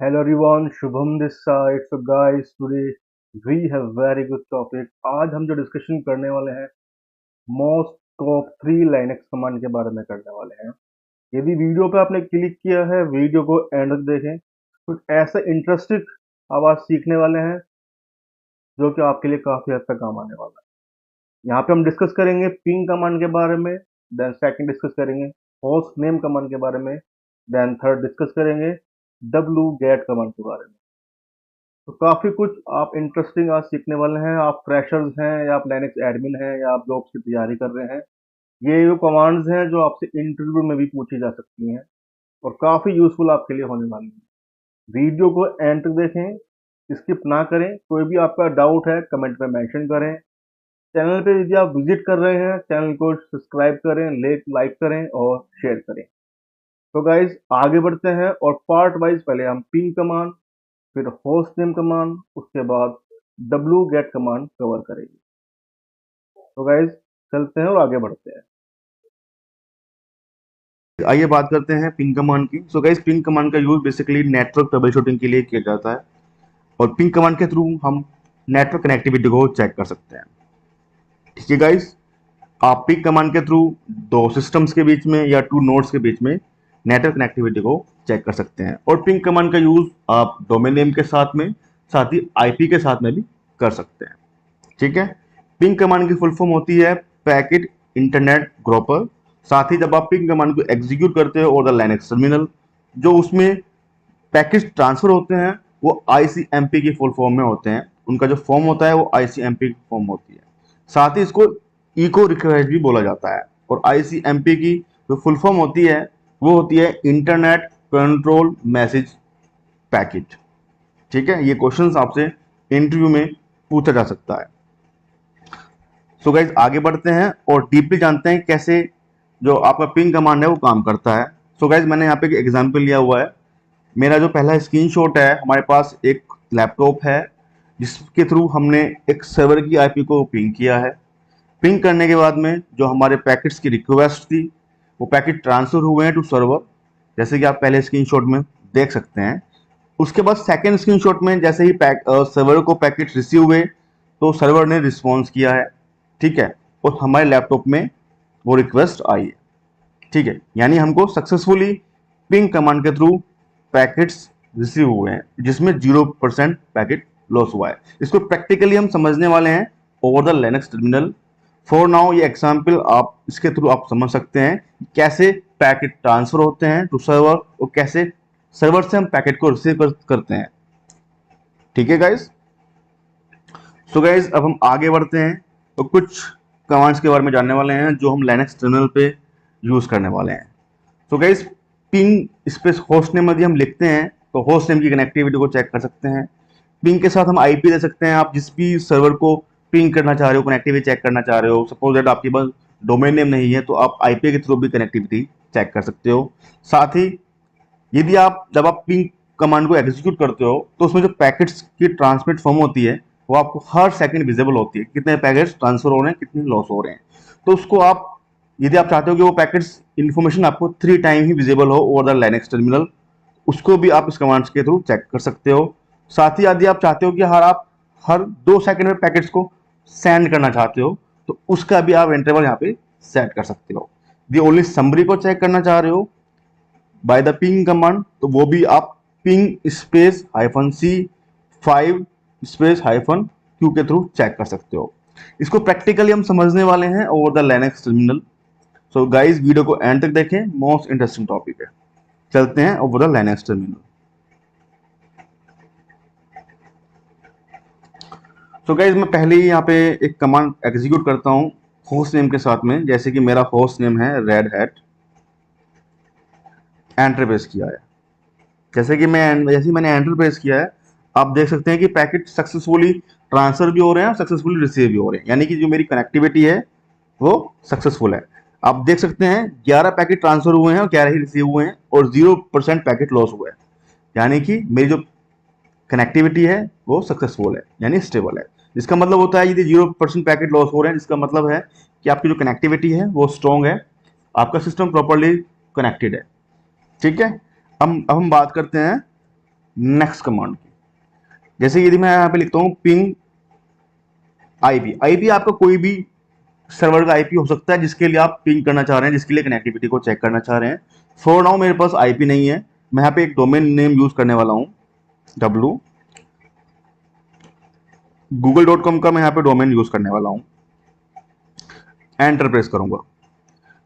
Hello everyone, Shubham this side. So guys, today we have very good topic. आज हम जो discussion करने वाले हैं मोस्ट टॉप 3 लाइनक्स कमांड के बारे में करने वाले हैं। यदि वीडियो पे आपने क्लिक किया है, वीडियो को एंड तक देखें। कुछ ऐसे इंटरेस्टिंग आवाज सीखने वाले हैं जो कि आपके लिए काफी हद तक काम आने वाला है। यहाँ पे हम डिस्कस करेंगे पिंग कमांड के बारे में, देन सेकंड डिस्कस करेंगे होस्ट नेम कमांड के बारे में, देन थर्ड डिस्कस करेंगे डब्लू गेट कमांड के बारे में। तो काफ़ी कुछ आप इंटरेस्टिंग आज सीखने वाले हैं। आप फ्रेशर्स हैं या आप लाइनक्स एडमिन हैं या आप जॉब्स की तैयारी कर रहे हैं, ये वो कमांड्स हैं जो आपसे इंटरव्यू में भी पूछी जा सकती हैं और काफ़ी यूजफुल आपके लिए होने वाली हैं। वीडियो को एंड तक देखें, स्किप ना करें। कोई भी आपका डाउट है कमेंट में मेंशन करें। चैनल पे यदि आप विजिट कर रहे हैं, चैनल को सब्सक्राइब करें, लाइक करें और शेयर करें। तो गाइज आगे बढ़ते हैं और पार्ट वाइज पहले हम पिंग कमांड, फिर होस्ट नेम कमांड, उसके बाद डब्लू गेट कमांड कवर करेगी। तो गाइज चलते हैं और आगे बढ़ते हैं। आइए बात करते हैं पिंग कमांड की। सो गाइस, पिंग कमांड का use basically network trouble shooting के लिए किया जाता है और पिंग कमांड के थ्रू हम नेटवर्क कनेक्टिविटी को चेक कर सकते हैं। ठीक है गाइस, आप पिंग कमांड के थ्रू दो सिस्टम्स के बीच में या टू नोड्स के बीच में नेटवर्क कनेक्टिविटी को चेक कर सकते हैं। और पिंग कमांड का यूज आप डोमेन नेम के साथ ही आईपी के साथ में भी कर सकते हैं। ठीक है, पिंग कमांड की फुल फॉर्म होती है पैकेट इंटरनेट ग्रोपर। साथ ही जब आप पिंग कमांड को एग्जीक्यूट करते हो और द लाइनक्स टर्मिनल, जो उसमें पैकेज ट्रांसफर होते हैं वो आईसीएमपी की फुल फॉर्म में होते हैं। उनका जो फॉर्म होता है वो आईसीएमपी की फॉर्म होती है। साथ ही इसको इको रिक्वेस्ट भी बोला जाता है। और आईसीएमपी की जो फुल फॉर्म होती है वो होती है इंटरनेट कंट्रोल मैसेज पैकेट। ठीक है, ये क्वेश्चंस आपसे इंटरव्यू में पूछा जा सकता है। सो गाइज आगे बढ़ते हैं और डीपली जानते हैं कैसे जो आपका पिंग कमांड है वो काम करता है। सो गाइज मैंने यहाँ पे एक एग्जांपल लिया हुआ है। मेरा जो पहला स्क्रीनशॉट है, हमारे पास एक लैपटॉप है जिसके थ्रू हमने एक सर्वर की आईपी को पिंग किया है। पिंग करने के बाद में जो हमारे पैकेट्स की रिक्वेस्ट थी वो पैकेट ट्रांसफर हुए हैं टू सर्वर, जैसे कि आप पहले स्क्रीनशॉट में देख सकते हैं। उसके बाद सेकेंड स्क्रीनशॉट में जैसे ही सर्वर को पैकेट रिसीव हुए तो सर्वर ने रिस्पॉन्स किया है। ठीक है, और हमारे लैपटॉप में वो रिक्वेस्ट आई है। ठीक है, यानी हमको सक्सेसफुली पिंग कमांड के थ्रू पैकेट्स रिसीव हुए हैं जिसमें 0% पैकेट लॉस हुआ है। इसको प्रैक्टिकली हम समझने वाले हैं over the Linux terminal. For now ये एग्जाम्पल आप इसके थ्रू आप समझ सकते हैं कैसे पैकेट ट्रांसफर होते हैं टू सर्वर और कैसे सर्वर से हम पैकेट को रिसीव करते हैं। ठीक है गाइज, सो गाइज अब हम आगे बढ़ते हैं तो कुछ कमांड्स के बारे में जानने वाले हैं जो हम लिनक्स टर्मिनल पे यूज करने वाले हैं। So guys, ping space host name यदि हम लिखते हैं तो होस्ट नेम की कनेक्टिविटी को चेक कर सकते हैं। पिंग के साथ हम आईपी दे सकते हैं। आप जिस भी सर्वर को पिंग करना चाह रहे हो, कनेक्टिविटी चेक करना चाह रहे हो, सपोज दैट आपके पास डोमेन नेम नहीं है तो आप आईपी के थ्रू भी कनेक्टिविटी चेक कर सकते हो। साथ ही यदि आप जब आप पिंग कमांड को एग्जीक्यूट करते हो तो उसमें जो पैकेट्स की ट्रांसमिट फॉर्म होती है वो आपको हर सेकंड विजिबल होती है, कितने पैकेट्स ट्रांसफर हो रहे हैं, कितने लॉस हो रहे हैं। तो उसको आप यदि आप चाहते हो कि वो पैकेट्स इन्फॉर्मेशन आपको 3 टाइम ही विजिबल हो ओवर द लाइनक्स टर्मिनल, उसको भी आप इस कमांड्स के थ्रू चेक कर सकते हो। साथ ही यदि आप चाहते हो कि आप हर 2 सेकंड में पैकेट्स को सेंड करना चाहते हो तो उसका भी आप इंटरवल यहाँ पे सेट कर सकते हो। यदि ओनली समरी को चेक करना चाह रहे हो बाय द पिंग कमांड तो वो भी आप ping space -c5 space -q के थ्रू चेक कर सकते हो। इसको प्रैक्टिकली हम समझने वाले हैं over the Linux terminal. So guys video को एंड तक देखें, मोस्ट इंटरेस्टिंग टॉपिक है। चलते हैं over the Linux terminal. So guys मैं पहले ही यहाँ पे एक कमांड एग्जीक्यूट करता हूँ होस्ट नेम के साथ में। जैसे कि मेरा होस्ट नेम है रेड हैट, एंटर प्रेस किया है। जैसे ही मैंने एंटर प्रेस किया है आप देख सकते हैं कि पैकेट सक्सेसफुली ट्रांसफर भी हो रहे हैं और सक्सेसफुली रिसीव भी हो रहे हैं, यानी कि जो मेरी कनेक्टिविटी है वो सक्सेसफुल है। आप देख सकते हैं 11 पैकेट ट्रांसफर हुए हैं और 11 ही रिसीव हुए हैं और 0% पैकेट लॉस हुआ है, यानी कि मेरी जो कनेक्टिविटी है वो सक्सेसफुल है यानी स्टेबल है। जिसका मतलब होता है यदि 0% पैकेट लॉस हो रहे हैं जिसका मतलब है कि आपकी जो कनेक्टिविटी है वो स्ट्रॉन्ग है, आपका सिस्टम प्रॉपरली कनेक्टेड है। ठीक है, अब हम बात करते हैं नेक्स्ट कमांड की। जैसे यदि मैं यहाँ पे लिखता हूँ पिंग आईपी, आईपी आपका कोई भी सर्वर का आईपी हो सकता है जिसके लिए आप पिंग करना चाह रहे हैं, जिसके लिए कनेक्टिविटी को चेक करना चाह रहे हैं। फॉर नाउ मेरे पास आईपी नहीं है, मैं यहाँ पे एक डोमेन नेम यूज करने वाला हूँ, डब्लू google.com का मैं यहाँ पे डोमेन यूज करने वाला हूँ। एंटर प्रेस करूंगा।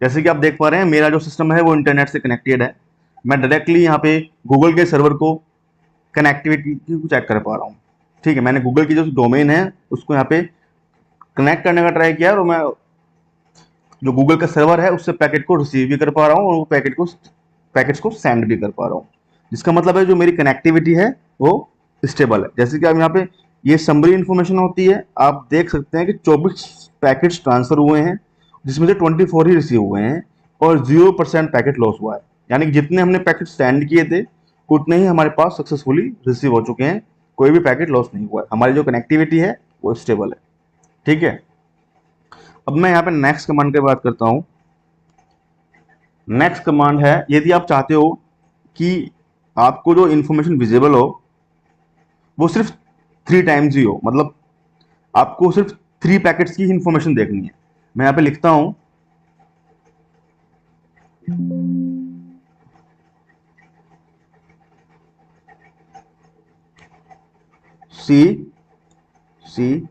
जैसे कि आप देख पा रहे हैं मेरा जो सिस्टम है वो इंटरनेट से कनेक्टेड है, मैं डायरेक्टली यहाँ पे गूगल के सर्वर को कनेक्टिविटी को चेक कर पा रहा हूँ। ठीक है, मैंने गूगल की जो डोमेन है उसको यहाँ पे कनेक्ट करने का ट्राई किया और मैं जो गूगल का सर्वर है उससे पैकेट को रिसीव भी कर पा रहा हूँ और वो पैकेट्स को सेंड भी कर पा रहा हूँ, जिसका मतलब है जो मेरी कनेक्टिविटी है वो स्टेबल है। जैसे कि आप यहाँ पे ये समरी इन्फॉर्मेशन होती है, आप देख सकते हैं कि 24 पैकेट्स ट्रांसफर हुए हैं जिसमें से 24 ही रिसीव हुए हैं और 0% पैकेट लॉस हुआ है। यानी कि जितने हमने पैकेट सेंड किए थे उतने ही हमारे पास सक्सेसफुली रिसीव हो चुके हैं, कोई भी पैकेट लॉस नहीं हुआ है, हमारी जो कनेक्टिविटी है वो स्टेबल है। ठीक है, अब मैं यहाँ पे नेक्स्ट कमांड की बात करता हूँ। नेक्स्ट कमांड है यदि आप चाहते हो कि आपको जो इंफॉर्मेशन विजिबल हो वो सिर्फ 3 टाइम्स ही हो, मतलब आपको सिर्फ 3 पैकेट्स की इंफॉर्मेशन देखनी है। मैं यहाँ पे लिखता हूं सी सी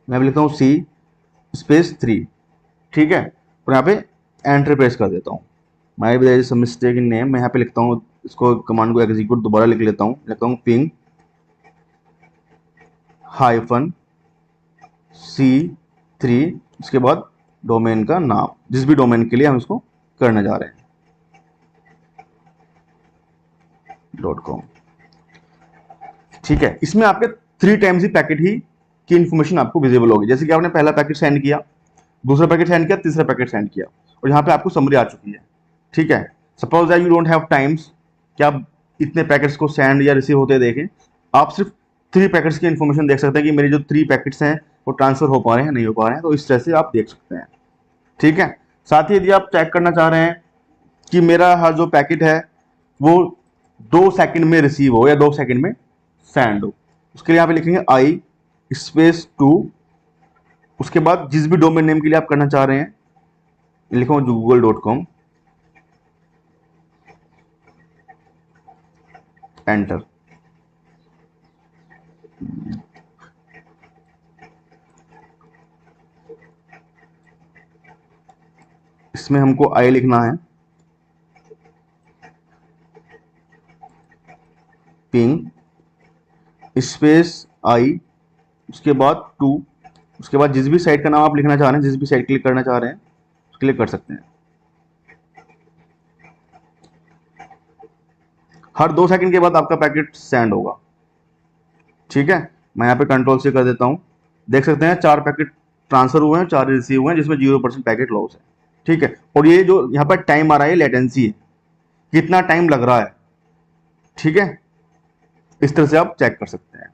मैं भी लिखता हूँ सी स्पेस 3। ठीक है, और यहाँ पे एंटर प्रेस कर देता हूँ। My there is some mistake in name, मैं यहाँ पे लिखता हूँ, इसको कमांड को एग्जीक्यूट दोबारा लिख लेता हूँ, लिखता हूँ पिंग हाइफन C3, उसके बाद डोमेन का नाम, जिस भी डोमेन के लिए हम इसको करने जा रहे हैं, .com। ठीक है, इसमें आपके 3 टाइम्स ही पैकेट ही की इंफॉर्मेशन आपको विजिबल होगी। जैसे कि आपने पहला पैकेट सेंड किया, दूसरा पैकेट सेंड किया, तीसरा पैकेट सेंड किया और यहाँ पे आपको समरी आ चुकी है। ठीक है, suppose that you don't have times कि आप इतने पैकेट्स को सेंड या रिसीव होते देखें, आप सिर्फ 3 पैकेट्स की इंफॉर्मेशन देख सकते हैं कि मेरे जो 3 पैकेट्स हैं वो ट्रांसफर हो पा रहे हैं नहीं हो पा रहे हैं, तो इस तरह से आप देख सकते हैं। ठीक है, साथ ही यदि आप चेक करना चाह रहे हैं कि मेरा हर जो पैकेट है वो 2 सेकंड में रिसीव हो या 2 सेकंड में सेंड हो, उसके लिए यहाँ पे लिखेंगे आई स्पेस 2, उसके बाद जिस भी डोमेन नेम के लिए आप करना चाह रहे हैं लिखो google.com, एंटर। इसमें हमको आई लिखना है, पिंग स्पेस आई, उसके बाद 2, उसके बाद जिस भी साइट का नाम आप लिखना चाह रहे हैं, जिस भी साइट क्लिक करना चाह रहे हैं उसके लिए कर सकते हैं। हर 2 सेकंड के बाद आपका पैकेट सेंड होगा। ठीक है, मैं यहाँ पे कंट्रोल से कर देता हूँ, देख सकते हैं 4 पैकेट ट्रांसफर हुए हैं, 4 रिसीव हुए हैं, जिसमें 0% पैकेट लॉस है। ठीक है, और ये जो यहाँ पर टाइम आ रहा है लेटेंसी है, कितना टाइम लग रहा है। ठीक है, इस तरह से आप चेक कर सकते हैं।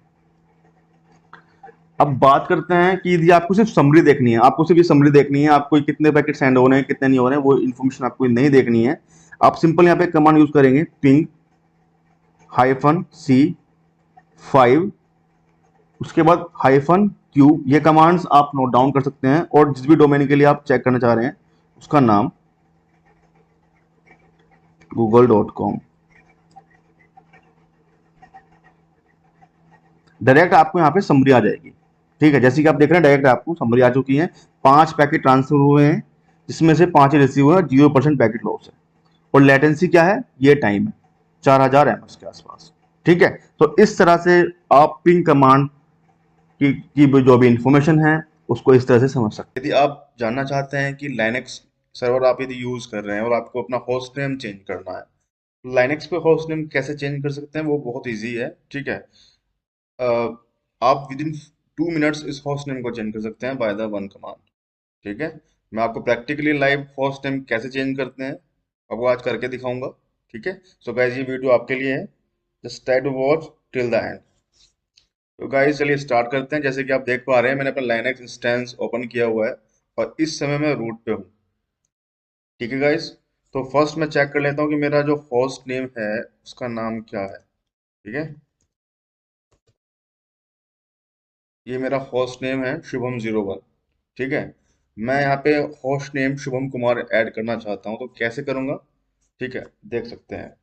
अब बात करते हैं कि यदि आपको सिर्फ समरी देखनी है, आपको सिर्फ ये समरी देखनी है, आपको कितने पैकेट सेंड हो रहे हैं कितने नहीं हो रहे हैं वो इन्फॉर्मेशन आपको नहीं देखनी है, आप सिंपल यहाँ पे कमांड यूज करेंगे पिंग -C5, उसके बाद -Q। ये कमांड्स आप नोट डाउन कर सकते हैं और जिस भी डोमेन के लिए आप चेक करना चाह रहे हैं उसका नाम google.com। डायरेक्ट आपको यहाँ पे समरी आ जाएगी। ठीक है, जैसे कि आप देख रहे हैं डायरेक्ट आपको समरी आ चुकी है। 5 पैकेट ट्रांसफर हुए हैं जिसमें से 5 ही रिसीव हुए हैं, 0% पैकेट लॉस है और लेटेंसी क्या है, ये टाइम है 4000 ms के आसपास। ठीक है, तो इस तरह से आप पिंग कमांड की जो भी इंफॉर्मेशन है उसको इस तरह से समझ सकते हैं। यदि आप जानना चाहते हैं कि लाइनेक्स सर्वर आप यदि यूज कर रहे हैं और आपको अपना होस्ट नेम चेंज करना है, लाइनेक्स पे होस्ट नेम कैसे चेंज कर सकते हैं वो बहुत इजी है। ठीक है, आप विद इन 2 मिनट्स इस होस्ट नेम को चेंज कर सकते हैं बाय द वन कमांड। ठीक है, मैं आपको प्रैक्टिकली लाइव होस्ट नेम कैसे चेंज करते हैं आपको आज करके दिखाऊंगा। ठीक है, सो गाइस ये वीडियो आपके लिए है, just try to watch till the end. तो गाइस चलिए स्टार्ट करते हैं। जैसे कि आप देख पा रहे हैं मैंने अपना लाइनेक्स इंस्टेंस ओपन किया हुआ है और इस समय मैं रूट पे हूँ। ठीक है गाइस, तो फर्स्ट मैं चेक कर लेता हूँ कि मेरा जो होस्ट नेम है उसका नाम क्या है। ठीक है, ये मेरा होस्ट नेम है शुभम 01। ठीक है, मैं यहाँ पे host name Shubham Kumar add करना चाहता हूँ, तो कैसे करूँगा? ठीक है, देख सकते हैं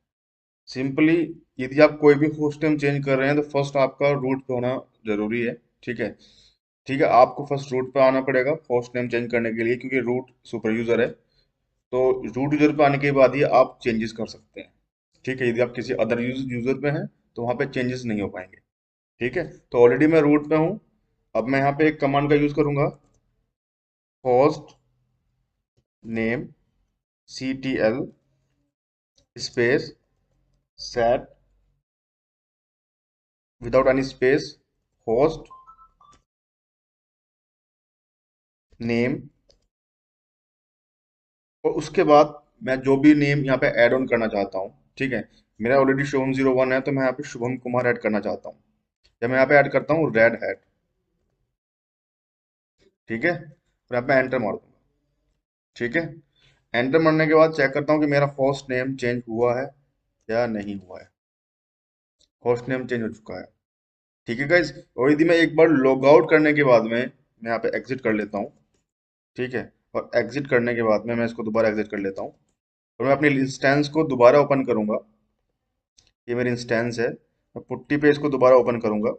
सिंपली। यदि आप कोई भी होस्ट नेम चेंज कर रहे हैं तो फर्स्ट आपका रूट पे होना जरूरी है। ठीक है, ठीक है, आपको फर्स्ट रूट पे आना पड़ेगा होस्ट नेम चेंज करने के लिए, क्योंकि रूट सुपर यूजर है। तो रूट यूजर पे आने के बाद ही आप चेंजेस कर सकते हैं। ठीक है, यदि आप किसी अदर यूजर पे हैं तो वहाँ पे चेंजेस नहीं हो पाएंगे। ठीक है, तो ऑलरेडी मैं रूट पे हूँ। अब मैं यहाँ पे एक कमांड का यूज करूंगा, host name CTL space set without any space host name, और उसके बाद मैं जो भी नेम यहाँ पे ऐड ऑन करना चाहता हूँ। ठीक है, मेरा ऑलरेडी शुभम 01 है, तो मैं यहाँ पे शुभम कुमार ऐड करना चाहता हूँ। या मैं यहाँ पे ऐड करता हूँ रेड हैट। ठीक है, और यहाँ पे एंटर मार दूंगा। ठीक है, एंटर मारने के बाद चेक करता हूँ कि मेरा होस्ट नेम चेंज हुआ है या नहीं हुआ है। होस्ट नेम चेंज हो चुका है। ठीक है गाइज, और यदि मैं एक बार लॉग आउट करने के बाद में मैं यहाँ पे एग्जिट कर लेता हूँ। ठीक है, और एग्जिट करने के बाद में मैं इसको दोबारा एग्जिट कर लेता हूँ, और मैं अपनी इंस्टेंस को दोबारा ओपन करूंगा। ये मेरी इंस्टेंस है, मैं पुट्टी पे इसको दोबारा ओपन करूंगा।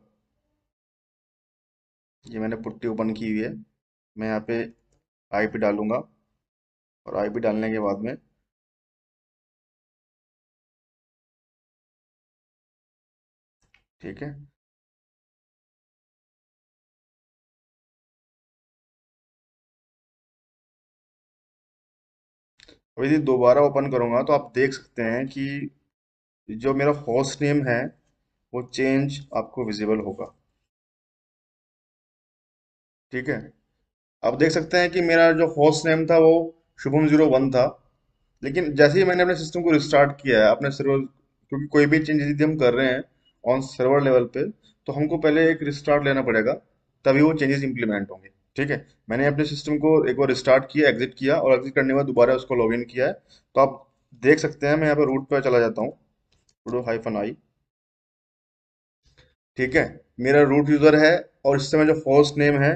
ये मैंने पुट्टी ओपन की हुई है। मैं यहाँ पे IP डालूंगा, और IP डालने के बाद में ठीक है, और यदि दोबारा ओपन करूंगा तो आप देख सकते हैं कि जो मेरा होस्ट नेम है वो चेंज आपको विजिबल होगा। ठीक है, आप देख सकते हैं कि मेरा जो होस्ट नेम था वो शुभम 01 था। लेकिन जैसे ही मैंने अपने सिस्टम को रिस्टार्ट किया है अपने सर्वर, क्योंकि कोई भी चेंज यदि हम कर रहे हैं ऑन सर्वर लेवल पे, तो हमको पहले एक रिस्टार्ट लेना पड़ेगा, तभी वो चेंजेस इंप्लीमेंट होंगे। ठीक है, मैंने अपने सिस्टम को एक बार रिस्टार्ट किया, एग्जिट किया, और एग्जिट करने के बाद दोबारा उसको लॉगिन किया है। तो आप देख सकते हैं, मैं यहाँ पर रूट पे चला जाता हूँ, sudo-i। ठीक है, मेरा रूट यूजर है, और इस समय जो होस्ट नेम है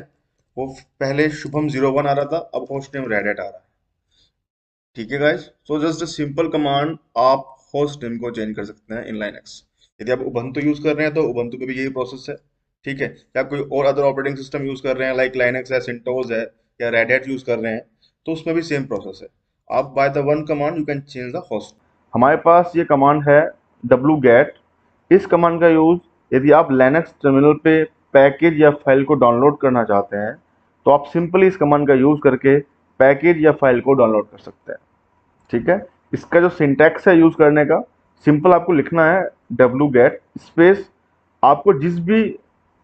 वो पहले शुभम 01 आ रहा था, अब होस्ट नेम रेड हैट आ रहा है। ठीक है guys, so just a simple command, आप होस्ट नेम को चेंज कर सकते हैं इन लाइनक्स। यदि आप उबंटू यूज कर रहे हैं तो उबंटू पे भी यही प्रोसेस है। ठीक है, या कोई और अदर ऑपरेटिंग सिस्टम यूज कर रहे हैं लाइक लाइनक्स है, सिंटोज है, या रेड हैट यूज कर रहे हैं, तो उसमें भी सेम प्रोसेस है। आप by the one command you can change the host. हमारे पास ये कमांड है wget। इस कमांड का यूज यदि आप लिनक्स टर्मिनल पे पैकेज या फाइल को डाउनलोड करना चाहते हैं, तो आप सिंपली इस कमांड का यूज करके पैकेज या फाइल को डाउनलोड कर सकते हैं। ठीक है, इसका जो सिंटैक्स है यूज करने का, सिंपल आपको लिखना है wget स्पेस, आपको जिस भी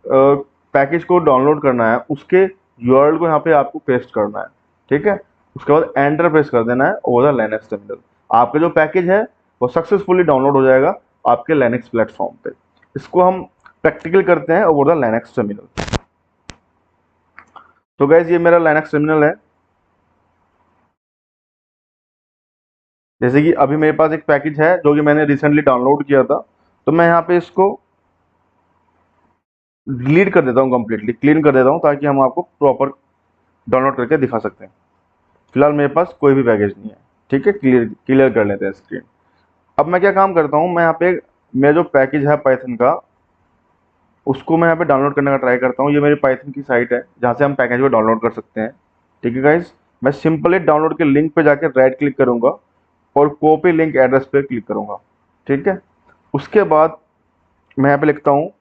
पैकेज को डाउनलोड करना है उसके यूआरएल को यहाँ पे आपको पेस्ट करना है। ठीक है, उसके बाद एंटर प्रेस कर देना है ओवर द लिनक्स टर्मिनल। आपका जो पैकेज है वो सक्सेसफुली डाउनलोड हो जाएगा आपके लिनक्स प्लेटफॉर्म पे। इसको हम प्रैक्टिकल करते हैं ओवर द लिनक्स टर्मिनल। तो गाइज, ये मेरा लिनक्स टर्मिनल है। जैसे कि अभी मेरे पास एक पैकेज है जो कि मैंने रिसेंटली डाउनलोड किया था, तो मैं यहाँ पे इसको डिलीट कर देता हूँ, कंप्लीटली क्लीन कर देता हूँ, ताकि हम आपको प्रॉपर डाउनलोड करके दिखा सकते हैं। फिलहाल मेरे पास कोई भी पैकेज नहीं है। ठीक है, क्लियर क्लियर कर लेते हैं स्क्रीन। अब मैं क्या काम करता हूँ, मैं यहाँ पे मेरा जो पैकेज है पाइथन का, उसको मैं यहाँ पे डाउनलोड करने का ट्राई करता हूँ। ये मेरी पाइथन की साइट है जहाँ से हम पैकेज को डाउनलोड कर सकते हैं। ठीक है गाइज, मैं सिंपली डाउनलोड के लिंक पे जाकर राइट क्लिक करूंगा और कॉपी लिंक एड्रेस पे क्लिक करूंगा। ठीक है, उसके बाद मैं यहाँ पे लिखता हूँ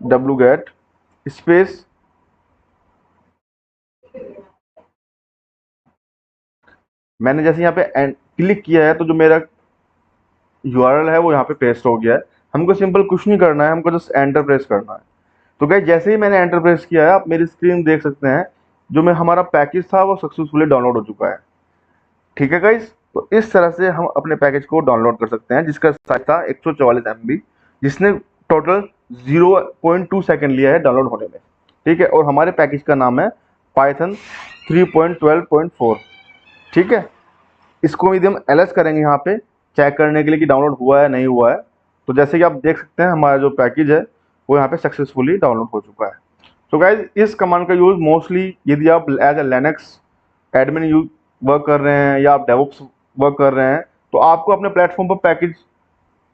wget स्पेस, मैंने जैसे यहाँ पे क्लिक किया है तो जो मेरा यूआरएल है वो यहाँ पे पेस्ट हो गया है। हमको सिंपल कुछ नहीं करना है, हमको जस्ट एंटर प्रेस करना है। तो गाइस, जैसे ही मैंने एंटर प्रेस किया है, आप मेरी स्क्रीन देख सकते हैं, जो मैं हमारा पैकेज था वो सक्सेसफुली डाउनलोड हो चुका है। ठीक है गाइस, तो इस तरह से हम अपने पैकेज को डाउनलोड कर सकते हैं, जिसका साइज था 144 MB, जिसने टोटल 0.2 सेकंड लिया है डाउनलोड होने में। ठीक है, और हमारे पैकेज का नाम है पाइथन 3.12.4। ठीक है, इसको यदि हम एलएस करेंगे यहाँ पे चेक करने के लिए कि डाउनलोड हुआ है नहीं हुआ है, तो जैसे कि आप देख सकते हैं हमारा जो पैकेज है वो यहाँ पे सक्सेसफुली डाउनलोड हो चुका है। तो गाइज इस कमांड का यूज मोस्टली यदि आप as a Linux admin use work कर रहे हैं या आप डेवऑप्स वर्क कर रहे हैं, तो आपको अपने प्लेटफॉर्म पर पैकेज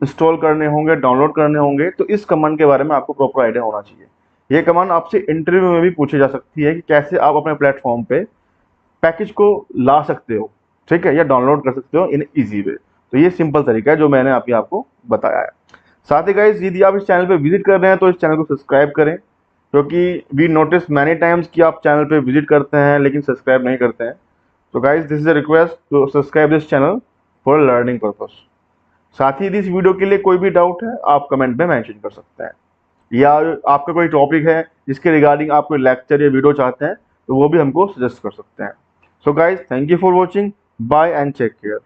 इंस्टॉल करने होंगे, डाउनलोड करने होंगे, तो इस कमांड के बारे में आपको प्रॉपर आइडिया होना चाहिए। ये कमांड आपसे इंटरव्यू में भी पूछी जा सकती है कि कैसे आप अपने प्लेटफॉर्म पे पैकेज को ला सकते हो, ठीक है, या डाउनलोड कर सकते हो इन इजी वे। तो ये सिंपल तरीका है जो मैंने अभी आपको बताया है। साथ ही गाइस यदि आप इस चैनल पे विजिट कर रहे हैं तो इस चैनल को सब्सक्राइब करें, क्योंकि वी नोटिस मैनी टाइम्स कि आप चैनल पे विजिट करते हैं लेकिन सब्सक्राइब नहीं करते हैं। तो guys this is a request to subscribe this channel for learning purpose. साथ ही इस वीडियो के लिए कोई भी डाउट है आप कमेंट में मेंशन कर सकते हैं, या आपका कोई टॉपिक है जिसके रिगार्डिंग आप कोई लेक्चर या वीडियो चाहते हैं तो वो भी हमको सजेस्ट कर सकते हैं। So guys thank you for watching, bye and take care.